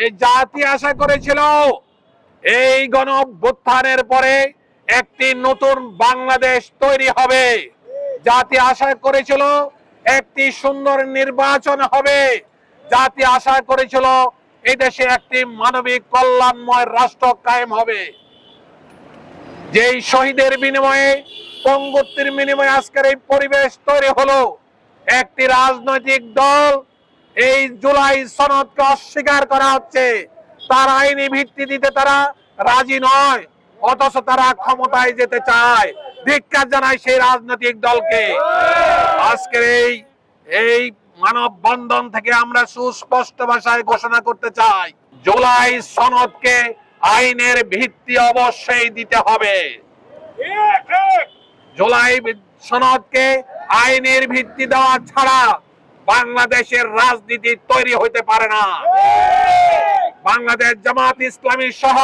এই জাতি আশা করেছিল এই গণ অভ্যুত্থানের পরে একটি নতুন বাংলাদেশ তৈরি হবে। জাতি আশা করেছিল একটি সুন্দর নির্বাচন হবে। জাতি আশা করেছিল এই দেশে একটি মানবিক কল্যাণময় রাষ্ট্র কায়েম হবে। যেই শহীদের বিনিময়ে, পঙ্গুত্বের বিনিময়ে আজকের এই পরিবেশ তৈরি হলো, একটি রাজনৈতিক দল এই জুলাই সনদকে অস্বীকার করা হচ্ছে। তার আইনি ভিত্তি দিতে তারা রাজি নয়, অথচ তারা ক্ষমতায় যেতে চায়। ধিক্কার জানাই সেই রাজনৈতিক দলকে। আজকের এই মানববন্ধন থেকে আমরা সুস্পষ্ট ভাষায় ঘোষণা করতে চাই, জুলাই সনদকে আইনের ভিত্তি অবশ্যই দিতে হবে। জুলাই সনদকে আইনের ভিত্তি দেওয়া ছাড়া বাংলাদেশের রাজনীতি তৈরি হতে পারে না। বাংলাদেশ জামাত ইসলামী সহ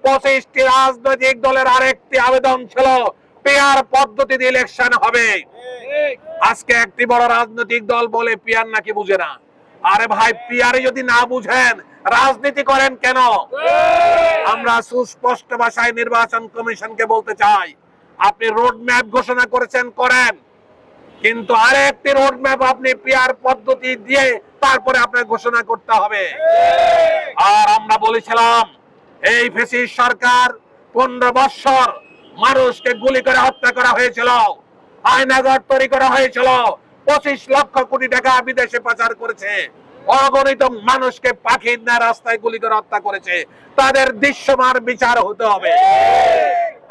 25টি রাজনৈতিক দলের আরেকটি আবেদন ছিল পিয়ার পদ্ধতিতে ইলেকশন হবে। আজকে একটি বড় রাজনৈতিক দল বলে পিয়ার নাকি বুঝে না। আরে ভাই, পিয়ারে যদি না বুঝেন রাজনীতি করেন কেন? আমরা সুস্পষ্ট ভাষায় নির্বাচন কমিশনকে বলতে চাই, আপনি রোড ম্যাপ ঘোষণা করেছেন, করেন, কিন্তু আরেকটি রোড ম্যাপ আপনি পিয়ার পদ্ধতি দিয়ে তারপরে আপনার ঘোষণা করতে হবে। আর আমরা বলেছিলাম এই ফ্যাসিস্ট সরকার 15 বছর মানুষকে গুলি করে হত্যা করা হয়েছিল, আয়নাঘর তৈরি করা হয়েছিল, 25 লক্ষ কোটি টাকা বিদেশে পাচার করেছে, অগণিত মানুষকে পাখির ন্যায় রাস্তায় গুলি করে হত্যা করেছে। তাদের দৃশ্যমান বিচার হতে হবে।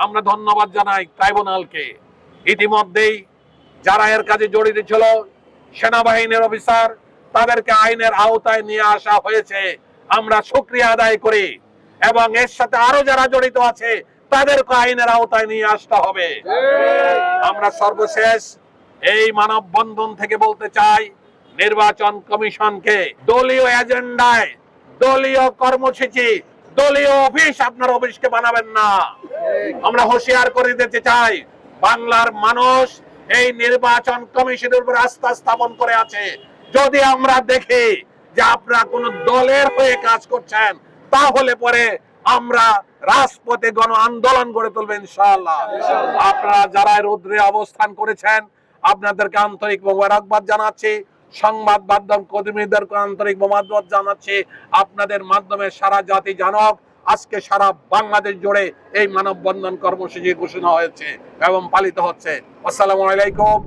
আমরা ধন্যবাদ জানাই ট্রাইব্যুনালকে। ইতিমধ্যেই যারা এর কাজে জড়িত ছিল, সেনাবাহিনীর অফিসার, তাদেরকে আইনের আওতায় নিয়ে আসা হয়েছে। আমরা শুকরিয়া আদায় করি এবং এর সাথে আরো যারা জড়িত আছে তাদেরকে আইনের আওতায় নিয়ে আসতে হবে। আমরা সর্বশেষ এই মানববন্ধন থেকে বলতে চাই, নির্বাচন কমিশনকে দলীয় এজেন্ডায়, দলীয় কর্মসূচি, দলীয় অফিস আপনার অফিসকে বানাবেন না। আমরা হুঁশিয়ার করে দিতে চাই, বাংলার মানুষ এই নির্বাচন কমিশনের উপর আস্থা স্থাপন করে আছে। যদি আমরা দেখি যে আপনারা কোন দলের হয়ে কাজ করছেন, তাহলে পরে আমরা রাজপথে গণ আন্দোলন গড়ে তুলব ইনশাআল্লাহ। আপনারা যারা রৌদ্রে অবস্থান করেছেন, আপনাদেরকে আন্তরিক মোবারকবাদ জানাচ্ছি। সংবাদ মাধ্যম কর্মীদেরকে আন্তরিক মোবারকবাদ জানাচ্ছি। আপনাদের মাধ্যমে সারা জাতি জানক, আজকে সারা বাংলাদেশ জুড়ে এই মানববন্ধন কর্মসূচি ঘোষণা হয়েছে এবং পালিত হচ্ছে। আসসালামু আলাইকুম।